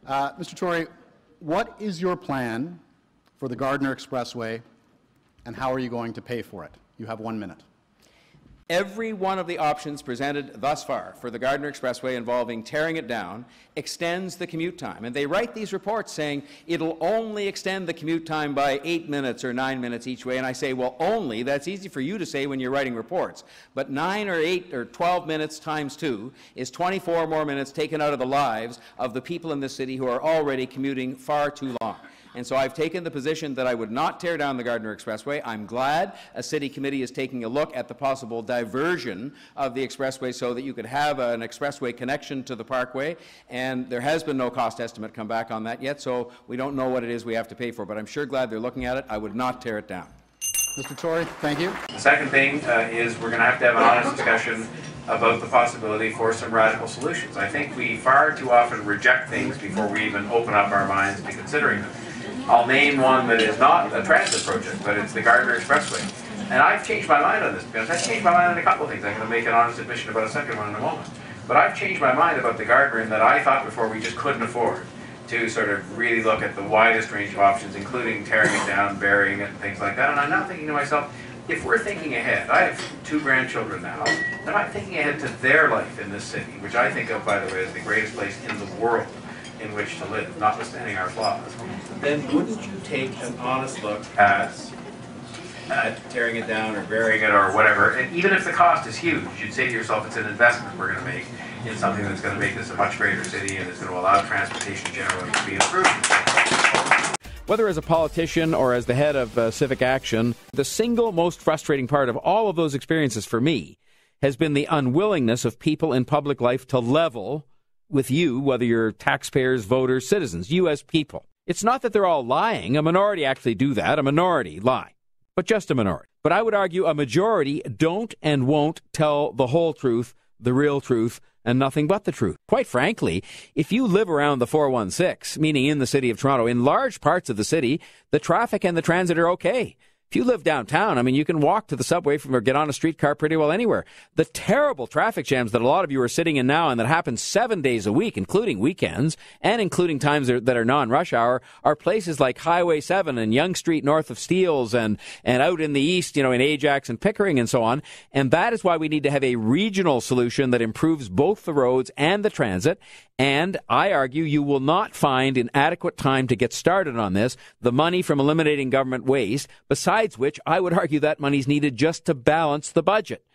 Mr. Tory, what is your plan for the Gardiner Expressway, and how are you going to pay for it? You have 1 minute. Every one of the options presented thus far for the Gardiner Expressway involving tearing it down extends the commute time. And they write these reports saying it'll only extend the commute time by 8 minutes or 9 minutes each way. And I say, well, only, that's easy for you to say when you're writing reports. But 9 or 8 or 12 minutes times 2 is 24 more minutes taken out of the lives of the people in this city who are already commuting far too long. And so I've taken the position that I would not tear down the Gardiner Expressway. I'm glad a city committee is taking a look at the possible diversion of the expressway so that you could have an expressway connection to the parkway. And there has been no cost estimate come back on that yet, so we don't know what it is we have to pay for. But I'm sure glad they're looking at it. I would not tear it down. Mr. Tory, thank you. The second thing is we're going to have an honest discussion about the possibility for some radical solutions. I think we far too often reject things before we even open up our minds to considering them. I'll name one that is not a transit project, but it's the Gardiner Expressway. And I've changed my mind on this, because I've changed my mind on a couple of things. I'm going to make an honest admission about a second one in a moment. But I've changed my mind about the Gardiner in that I thought before we just couldn't afford to sort of really look at the widest range of options, including tearing it down, burying it, and things like that. And I'm now thinking to myself, if we're thinking ahead, I have 2 grandchildren now, and I'm thinking ahead to their life in this city, which I think of, by the way, as the greatest place in the world in which to live, notwithstanding our flaws, then wouldn't you take an honest look at tearing it down or burying it or whatever, and even if the cost is huge, you'd say to yourself, it's an investment we're going to make in something that's going to make this a much greater city and is going to allow transportation generally to be improved. Whether as a politician or as the head of Civic Action, the single most frustrating part of all of those experiences for me has been the unwillingness of people in public life to level with you, whether you're taxpayers, voters, citizens, you as people. It's not that they're all lying. A minority actually do that. A minority lie, but just a minority. But I would argue a majority don't and won't tell the whole truth, the real truth, and nothing but the truth. Quite frankly, if you live around the 416, meaning in the city of Toronto, in large parts of the city, the traffic and the transit are okay. If you live downtown, I mean, you can walk to the subway or get on a streetcar pretty well anywhere. The terrible traffic jams that a lot of you are sitting in now and that happen 7 days a week, including weekends and including times that are non-rush hour, are places like Highway 7 and Yonge Street north of Steeles and out in the east, in Ajax and Pickering and so on. And that is why we need to have a regional solution that improves both the roads and the transit. And I argue you will not find in adequate time to get started on this the money from eliminating government waste, besides which I would argue that money's needed just to balance the budget.